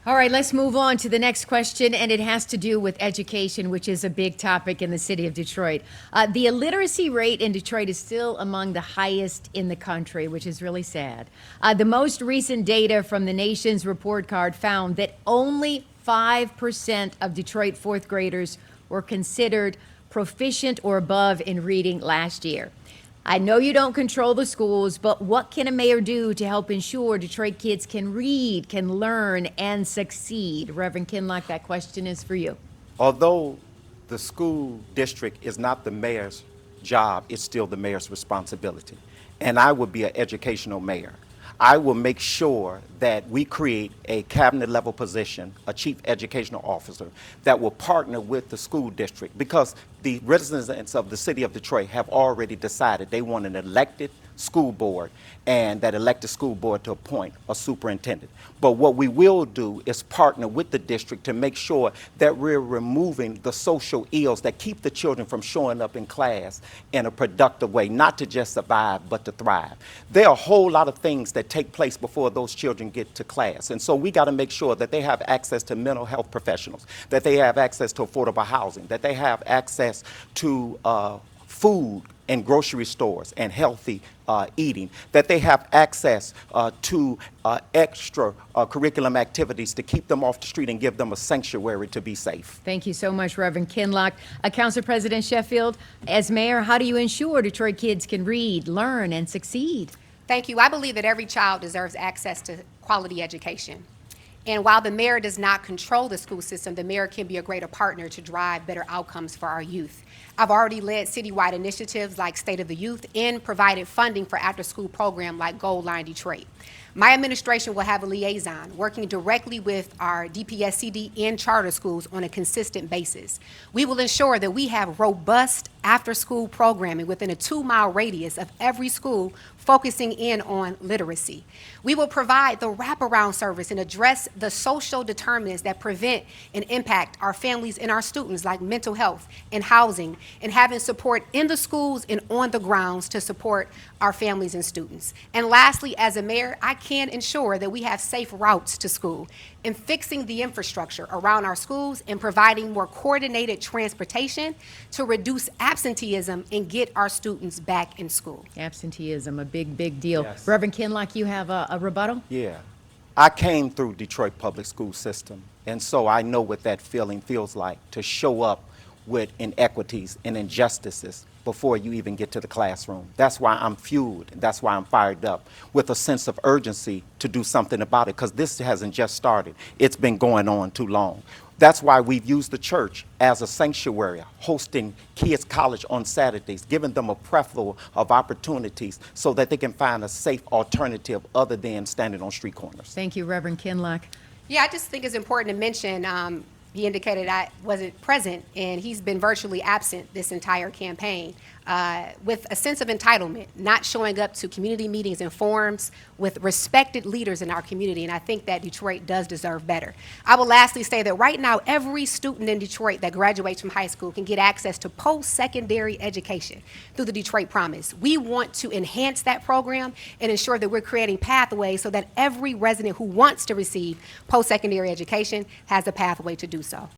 All right, let's move on to the next question, and it has to do with education, which is a big topic in the city of Detroit. The illiteracy rate in Detroit is still among the highest in the country, which is really sad. The most recent data from the nation's report card found that only 5% of Detroit fourth graders were considered proficient or above in reading last year. I know you don't control the schools, but what can a mayor do to help ensure Detroit kids can read, can learn, and succeed? Reverend Kinloch, that question is for you. Although the school district is not the mayor's job, it's still the mayor's responsibility. And I will be an educational mayor. I will make sure that we create a cabinet level position, a chief educational officer, that will partner with the school district, because the residents of the city of Detroit have already decided they want an elected school board, and that elected school board to appoint a superintendent. But what we will do is partner with the district to make sure that we're removing the social ills that keep the children from showing up in class in a productive way, not to just survive, but to thrive. There are a whole lot of things that take place before those children get to class. And so we got to make sure that they have access to mental health professionals, that they have access to affordable housing, that they have access to food and grocery stores and healthy eating, that they have access to extra curriculum activities to keep them off the street and give them a sanctuary to be safe. Thank you so much, Reverend Kinloch. Council President Sheffield, as mayor, how do you ensure Detroit kids can read, learn, and succeed? Thank you. I believe that every child deserves access to quality education. And while the mayor does not control the school system, the mayor can be a greater partner to drive better outcomes for our youth. I've already led citywide initiatives like State of the Youth and provided funding for after-school programs like Gold Line Detroit. My administration will have a liaison working directly with our DPSCD and charter schools on a consistent basis. We will ensure that we have robust after-school programming within a 2-mile radius of every school, focusing in on literacy. We will provide the wraparound service and address the social determinants that prevent and impact our families and our students, like mental health and housing, and having support in the schools and on the grounds to support our families and students. And lastly, as a mayor, I can ensure that we have safe routes to school and fixing the infrastructure around our schools and providing more coordinated transportation to reduce absenteeism and get our students back in school. Absenteeism, a big, big deal. Yes. Reverend Kinloch, you have a rebuttal? Yeah. I came through Detroit public school system, and so I know what that feeling feels like, to show up with inequities and injustices before you even get to the classroom. That's why I'm fueled. That's why I'm fired up with a sense of urgency to do something about it, because this hasn't just started. It's been going on too long. That's why we've used the church as a sanctuary, hosting kids' college on Saturdays, giving them a plethora of opportunities so that they can find a safe alternative other than standing on street corners. Thank you, Reverend Kinloch. Yeah, I just think it's important to mention, he indicated I wasn't present, and he's been virtually absent this entire campaign, with a sense of entitlement, not showing up to community meetings and forums with respected leaders in our community, and I think that Detroit does deserve better. I will lastly say that right now, every student in Detroit that graduates from high school can get access to post-secondary education through the Detroit Promise. We want to enhance that program and ensure that we're creating pathways so that every resident who wants to receive post-secondary education has a pathway to do so.